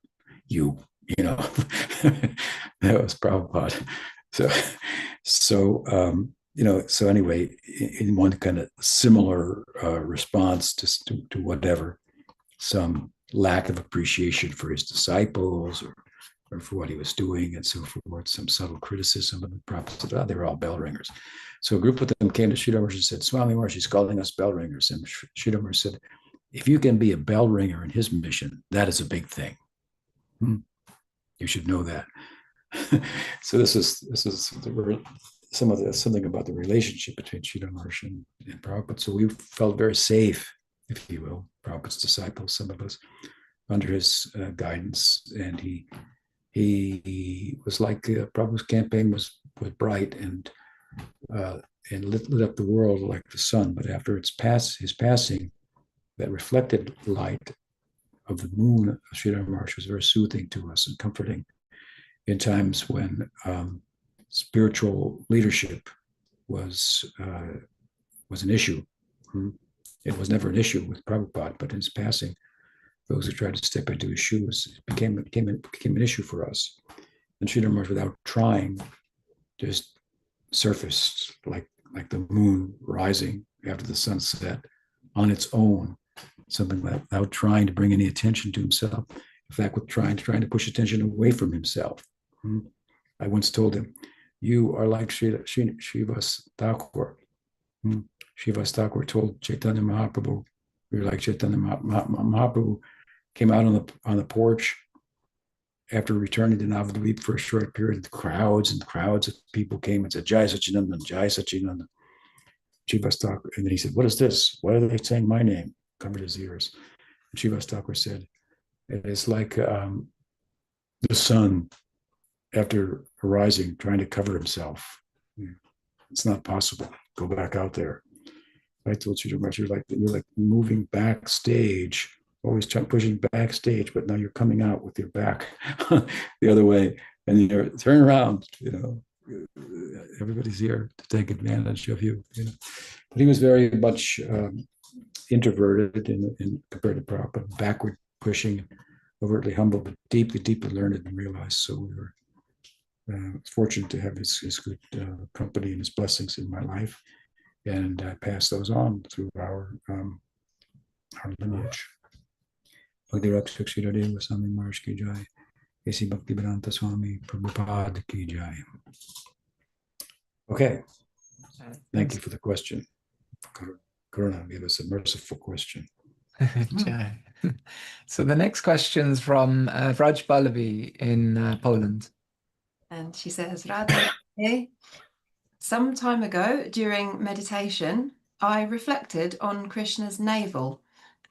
That was Prabhupada. So anyway, in one kind of similar response to whatever, some lack of appreciation for his disciples or for what he was doing and so forth, some subtle criticism of the Prabhupada said, they were all bell ringers. So a group of them came to Sridhar Maharaj and said, Swami Maharaj is calling us bell ringers. And Sridhar Maharaj said, if you can be a bell ringer in his mission, that is a big thing. You should know that. So this is something about the relationship between Sridhar Maharaj and Prabhupada. So we felt very safe, if you will, Prabhupada's disciples, some of us, under his guidance. And he was like Prabhupada's campaign was bright and lit up the world like the sun. But after his passing, that reflected light of the moon of Sridhar Maharaj was very soothing to us and comforting in times when spiritual leadership was an issue. It was never an issue with Prabhupada, but in his passing, those who tried to step into his shoes became an issue for us. And Srila Maharaj, without trying, just surfaced like the moon rising after the sunset on its own, something like without trying to bring any attention to himself. In fact, with trying to push attention away from himself. I once told him, "You are like Srivas Thakur." Srivas Thakur told Chaitanya Mahaprabhu, "You're like Chaitanya Mahaprabhu." Came out on the porch after returning to Navadvip for a short period. The crowds and crowds of people came and said, "Jai Sachinandan, Jai Sachinandan." Srivas Thakur, and then he said, "What is this? Why are they saying my name?" Covered his ears. And Srivas Thakur said, "It is like the sun after arising, trying to cover himself. It's not possible. Go back out there." I told you, you're like moving backstage, always pushing backstage, but now you're coming out with your back the other way, and you're turn around. Everybody's here to take advantage of you. But he was very much introverted in compared to Prabhupada, backward pushing, overtly humble, but deeply, deeply learned and realized. So we were fortunate to have his good company and his blessings in my life, and I pass those on through our lineage. Bhakti Rakshak Sri Radeva Swami Maharaj ki jai. A.C. Bhaktivedanta Swami Prabhupada ki jai. Okay. Thank you for the question. Karuna gave us a merciful question. Jai. So the next question's from Vraj Pallavi in Poland. And she says, Radhe, some time ago during meditation, I reflected on Krishna's navel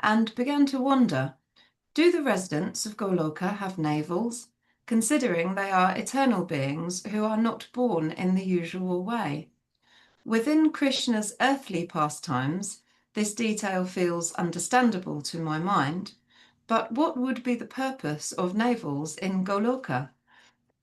and began to wonder, do the residents of Goloka have navels, considering they are eternal beings who are not born in the usual way? Within Krishna's earthly pastimes, this detail feels understandable to my mind, but what would be the purpose of navels in Goloka?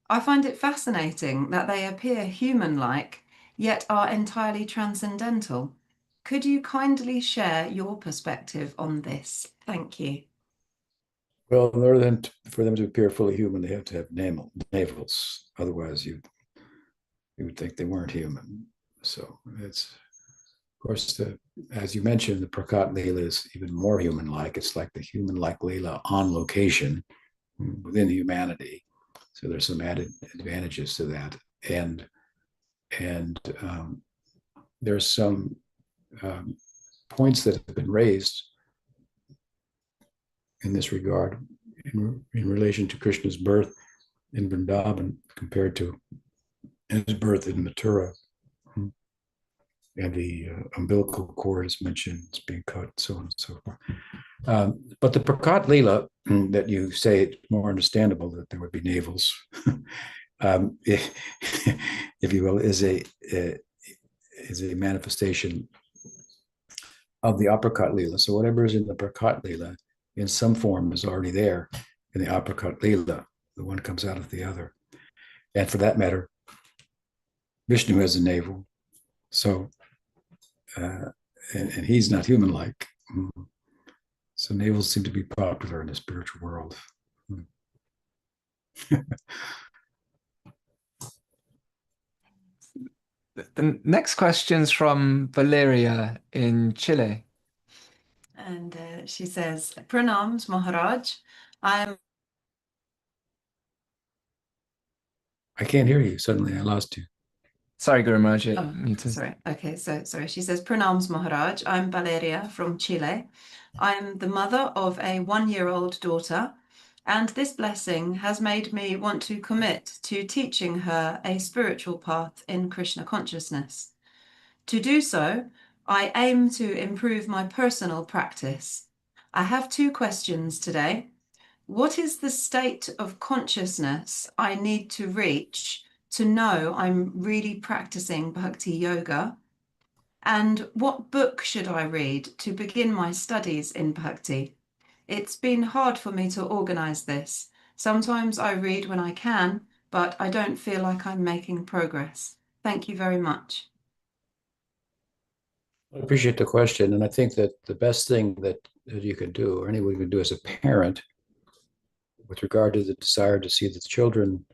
I find it fascinating that they appear human-like, yet are entirely transcendental. Could you kindly share your perspective on this? Thank you. Well, in order for them to appear fully human, they have to have navels. Otherwise, you would think they weren't human. So it's, of course, as you mentioned, the Prakat Lila is even more human-like. It's like the human-like Lila on location within humanity. So there's some added advantages to that, and there's some points that have been raised in this regard in relation to Krishna's birth in Vrindavan compared to his birth in Mathura. And the umbilical cord is mentioned, it's being cut, so on and so forth. But the Prakat Lila, that you say it's more understandable that there would be navels, if you will, is a manifestation of the Aprakat Lila. So whatever is in the Prakat Lila, in some form, is already there in the Aprakat Lila. The one comes out of the other. And for that matter, Vishnu has a navel. So, and he's not human-like. So navels seem to be popular in the spiritual world. The next question's from Valeria in Chile. And she says, Pranams, Maharaj. I can't hear you. Suddenly I lost you. Sorry, Guru Maharaj. Sorry. Okay, so sorry. She says, Pranams, Maharaj. I'm Valeria from Chile. I'm the mother of a 1-year-old daughter, and this blessing has made me want to commit to teaching her a spiritual path in Krishna consciousness. To do so, I aim to improve my personal practice. I have 2 questions today. What is the state of consciousness I need to reach to know I'm really practicing bhakti yoga? And what book should I read to begin my studies in bhakti? It's been hard for me to organize this. Sometimes I read when I can, but I don't feel like I'm making progress. Thank you very much. I appreciate the question. And I think that the best thing that you can do, or anyone can do as a parent, with regard to the desire to see the children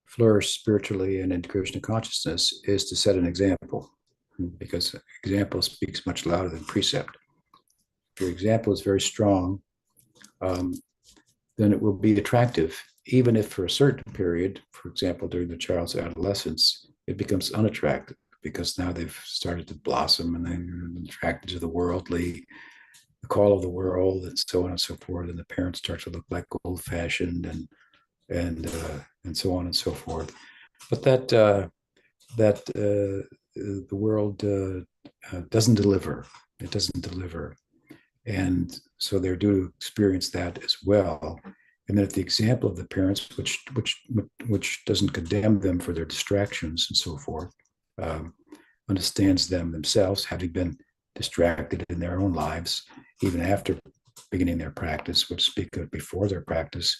flourish spiritually and in Krishna consciousness, is to set an example, because example speaks much louder than precept. If your example is very strong, then it will be attractive, even if for a certain period, for example, during the child's adolescence, it becomes unattractive because now they've started to blossom and they're attracted to the worldly, the call of the world, and so on and so forth. And the parents start to look like old-fashioned and so on and so forth. But the world doesn't deliver. It doesn't deliver. And so they're due to experience that as well. And then, if the example of the parents, which doesn't condemn them for their distractions and so forth, understands them themselves, having been distracted in their own lives, even after beginning their practice, would speak of before their practice,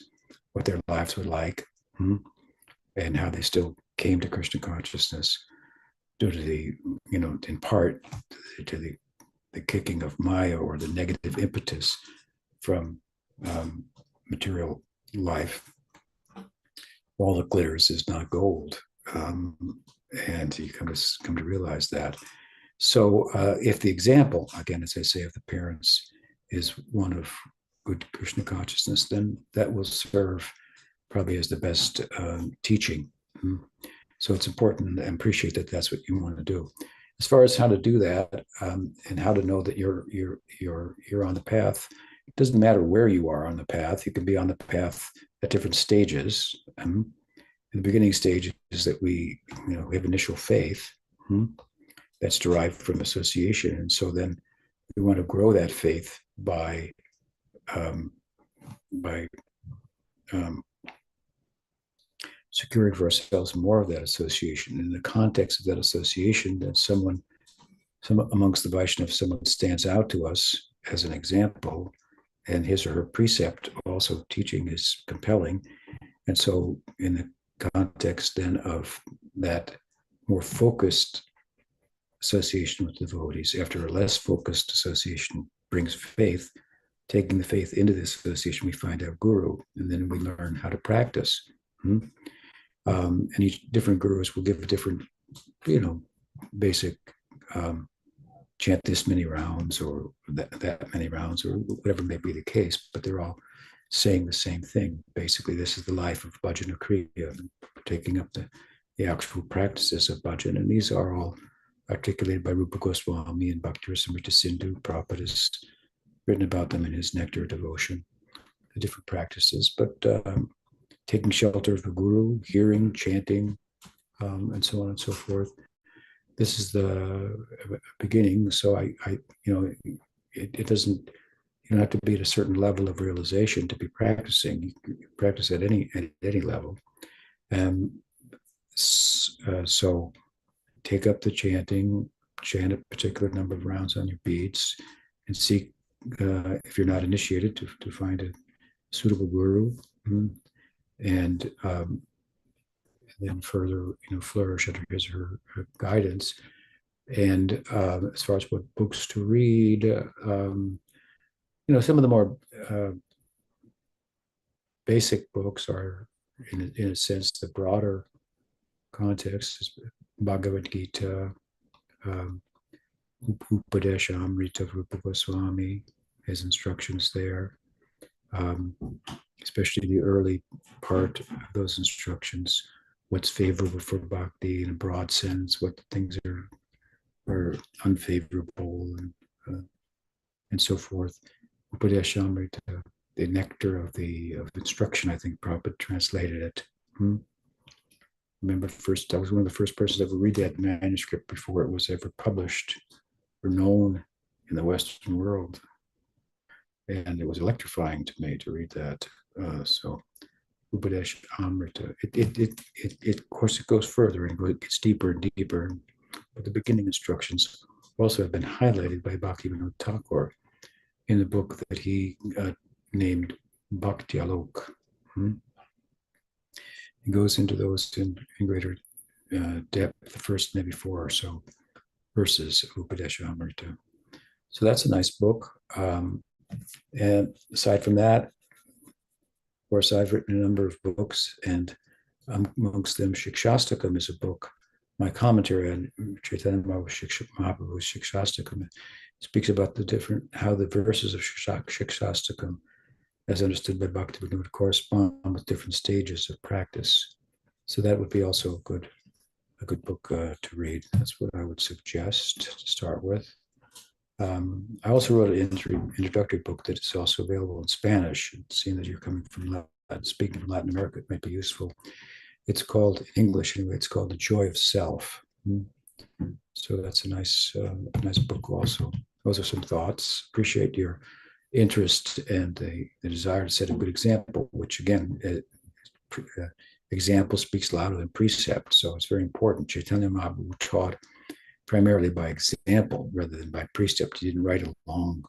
what their lives were like, and how they still came to Krishna consciousness due to the, in part to the kicking of Maya, or the negative impetus from material life. All that glitters is not gold. And you come to realize that. So if the example, again, as I say, of the parents is one of good Krishna consciousness, then that will serve probably as the best teaching. So it's important, and appreciate that that's what you want to do. As far as how to do that, and how to know that you're on the path, it doesn't matter where you are on the path. You can be on the path at different stages. In the beginning stage is that we have initial faith. That's derived from association, and so then we want to grow that faith by securing for ourselves more of that association. In the context of that association, then some amongst the Vaishnavas, someone stands out to us as an example, and his or her precept, also teaching, is compelling. And so in the context then of that more focused association with devotees, after a less focused association brings faith, taking the faith into this association, we find our guru, and then we learn how to practice. And each different gurus will give a different, basic chant this many rounds, or that many rounds, or whatever may be the case, but they're all saying the same thing. Basically, this is the life of bhajana kriya, taking up the actual practices of bhajan. And these are all articulated by Rupa Goswami and Bhakti Rasamrita Sindhu. Prabhupada has written about them in his Nectar of Devotion, the different practices. But taking shelter of the guru, hearing, chanting, and so on and so forth. This is the beginning. So it doesn't, you don't have to be at a certain level of realization to be practicing. You can practice at any level. So take up the chanting, chant a particular number of rounds on your beads, and seek, if you're not initiated, to find a suitable guru, and then further, flourish under his or her guidance. And as far as what books to read, some of the more basic books are, in a sense, the broader context is Bhagavad Gita, Upadesha Amrita of Rupa Goswami, his instructions there, especially the early part of those instructions, what's favorable for bhakti in a broad sense, what things are unfavorable, and so forth. Upadesha Amrita, the nectar of instruction, I think Prabhupada translated it. Remember, I was one of the first persons to ever read that manuscript before it was ever published or known in the Western world. And it was electrifying to me to read that. So Upadesha Amrita, of course, it goes further and it gets deeper and deeper. But the beginning instructions also have been highlighted by Bhaktivinoda Thakura in the book that he named Bhakti Alok. He goes into those in greater depth, the first maybe 4 or so verses of Upadesha Amrita. So that's a nice book. And aside from that, of course, I've written a number of books, and amongst them, Shikshastakam is a book. My commentary on Chaitanya Mahaprabhu's Shikshastakam speaks about how the verses of Shikshastakam, as understood by Bhaktivinoda, correspond with different stages of practice. So that would be also a good book to read. That's what I would suggest to start with. I also wrote an introductory book that is also available in Spanish. Seeing that you're coming from speaking from Latin America, it might be useful. It's called, in English anyway, it's called The Joy of Self. So that's a nice book also. Those are some thoughts. Appreciate your interest and the desire to set a good example, which again, example speaks louder than precept. So it's very important. Chaitanya Mahaprabhu taught primarily by example rather than by precept. He didn't write a long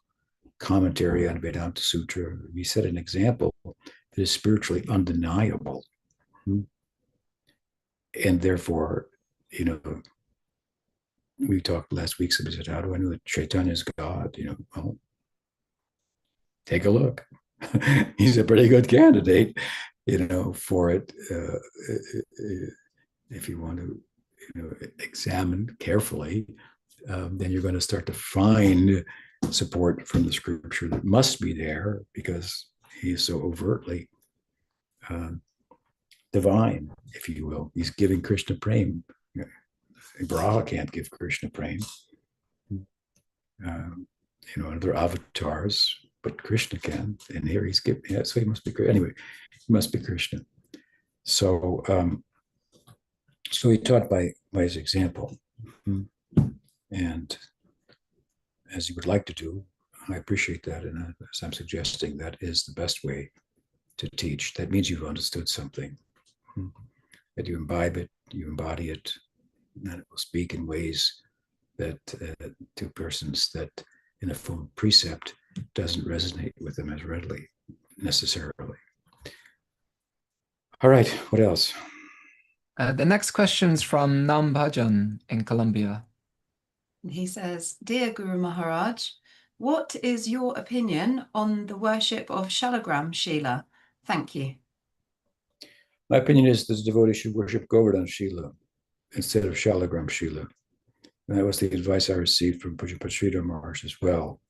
commentary on Vedanta Sutra. He set an example that is spiritually undeniable. And therefore, we talked last week, somebody said, how do I know that Chaitanya is God? Well, take a look. He's a pretty good candidate, for it. If you want to, examine carefully, then you're going to start to find support from the scripture that must be there because he is so overtly divine, if you will. He's giving Krishna prema. Braha can't give Krishna prema. Other avatars, but Krishna can. And here he's giving, so he must be, anyway, he must be Krishna. So, so he taught by his example. And as he would like to do, I appreciate that. And as I'm suggesting, that is the best way to teach. That means you've understood something, that you imbibe it, you embody it, and it will speak in ways that to persons that in a form of precept doesn't resonate with them as readily, necessarily. All right, what else? The next question is from Nam Bhajan in Colombia. He says, Dear Guru Maharaj, what is your opinion on the worship of Shalogram Shila? Thank you. My opinion is that the devotee should worship Govardhan Shila instead of Shalogram Shila. And that was the advice I received from Pujapat Sridhar Maharaj as well.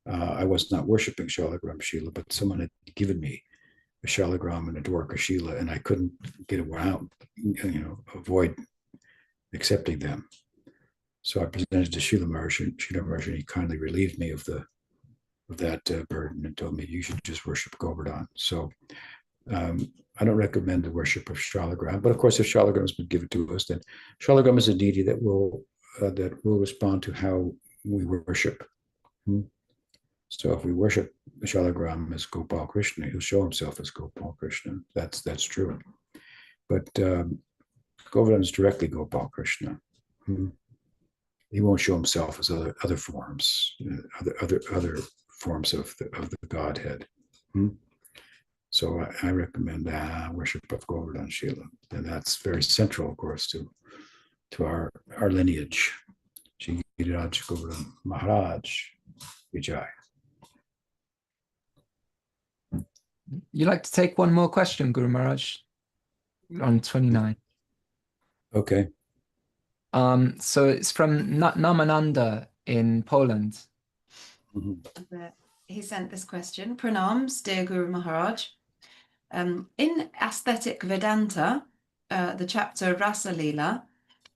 I was not worshiping Shalogram Shila, but someone had given me a Shalogram and a Dwarka Shila, and I couldn't get around, avoid accepting them. So I presented to Srila Maharaj, and he kindly relieved me of that burden and told me you should just worship Govardhan. So I don't recommend the worship of Shalogram, but of course, if Shalogram has been given to us, then Shalogram is a deity that will respond to how we worship. So if we worship Shalogram as Gopal Krishna, he'll show himself as Gopal Krishna. That's true. But Govardhan is directly Gopal Krishna. He won't show himself as other forms, other forms of the Godhead. So I recommend worship of Govardhan Shila, and that's very central, of course, to our lineage. Shri Giriraj Govardhan Maharaj Vijay. You'd like to take one more question, Guru Maharaj, on 29. Okay. So it's from Nitananda in Poland. He sent this question. Pranams, dear Guru Maharaj. In Aesthetic Vedanta, the chapter Rasa Lila,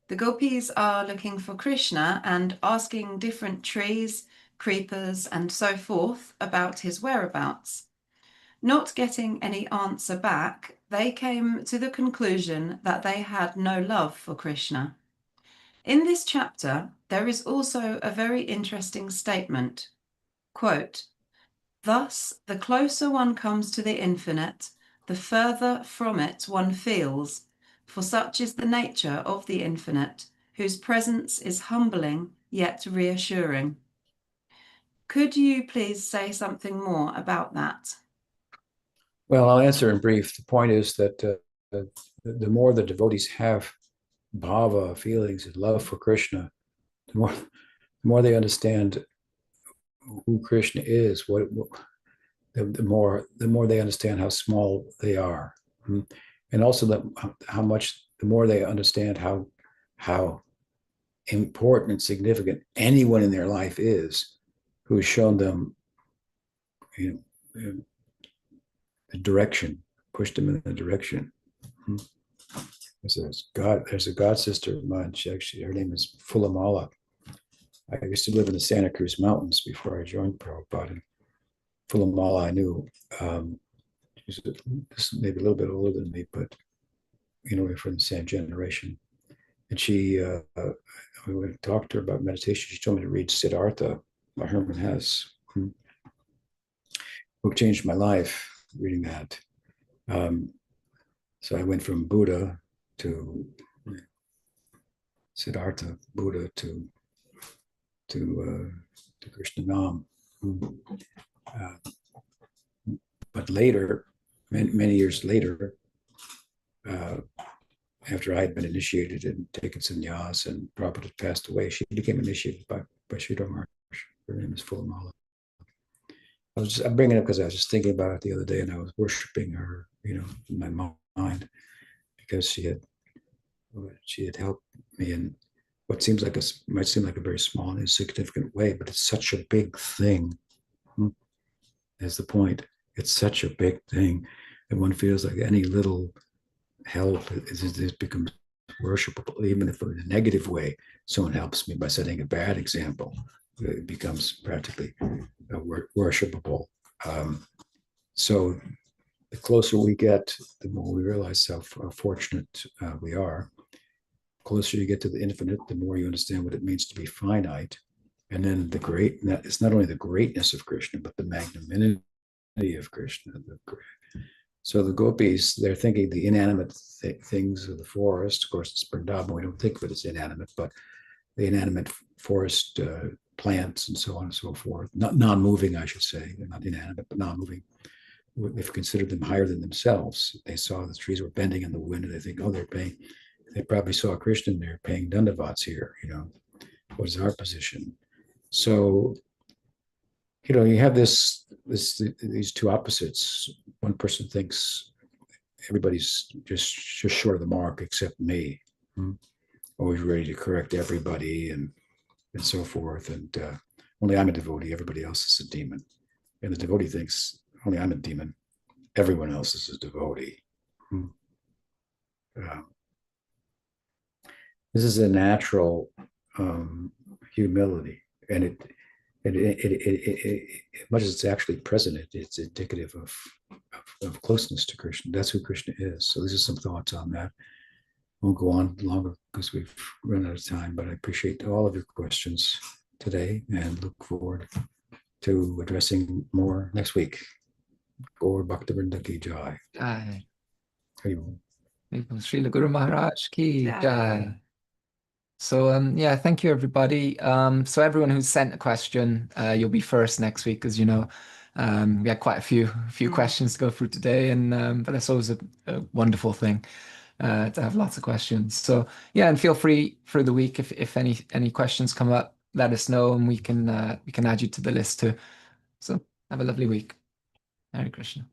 the gopis are looking for Krishna and asking different trees, creepers, and so forth about his whereabouts. Not getting any answer back, they came to the conclusion that they had no love for Krishna. In this chapter, there is also a very interesting statement. Quote, thus, the closer one comes to the infinite, the further from it one feels, for such is the nature of the infinite, whose presence is humbling yet reassuring. Could you please say something more about that? Well, I'll answer in brief. The point is that the more the devotees have bhava, feelings, and love for Krishna, the more they understand who Krishna is, the more they understand how small they are, and also the more they understand how important and significant anyone in their life is who has shown them, the direction, pushed them in the direction. There's a god sister of mine. Her name is Fulamala. I used to live in the Santa Cruz Mountains before I joined Prabhupada. And Fulamala, I knew, she's maybe a little bit older than me, but we're from the same generation. And we went to talk to her about meditation. She told me to read Siddhartha by Hermann Hesse. Book changed my life, reading that. So I went from Buddha to Siddhartha, Buddha to Krishna Nam. But later, many years later, after I had been initiated and taken sannyas and Prabhupada had passed away, she became initiated by Sridhar Maharaj. Her name is Fulamala. I'm bringing it up because I was just thinking about it the other day, and I was worshiping her, in my mind, because she had helped me in what might seem like a very small and insignificant way, but it's such a big thing. That's the point. It's such a big thing that one feels like any little help it becomes worshipable, even if in a negative way someone helps me by setting a bad example. It becomes practically worshipable. So the closer we get, the more we realize how fortunate we are. The closer you get to the infinite, the more you understand what it means to be finite. And then it's not only the greatness of Krishna, but the magnanimity of Krishna. So the gopis, they're thinking the inanimate things of the forest. Of course, it's Vrindavan. We don't think of it as inanimate, but the inanimate forest plants and so on and so forth. Not non-moving, I should say. They're not inanimate, but non-moving. They've considered them higher than themselves. They saw the trees were bending in the wind, and they think, oh, they probably saw Krishna and they're paying dandavats here. What is our position? So, you have these two opposites. One person thinks everybody's just short of the mark except me. Always ready to correct everybody and so forth. And only I'm a devotee. Everybody else is a demon. And the devotee thinks only I'm a demon. Everyone else is a devotee. This is a natural humility, and it much as it's actually present, it's indicative of closeness to Krishna. That's who Krishna is. So these are some thoughts on that. Won't go on longer because we've run out of time, but I appreciate all of your questions today and look forward to addressing more next week. Gore Bhaktivinoda ki jai. Jai. Haribol. Srila Guru Maharaj ki jai. So thank you everybody. So everyone who's sent a question, you'll be first next week, as you know. We had quite a few questions to go through today, and but that's always a wonderful thing to have lots of questions. So and feel free through the week if any questions come up, let us know, and we can add you to the list too. So have a lovely week. Hare Krishna.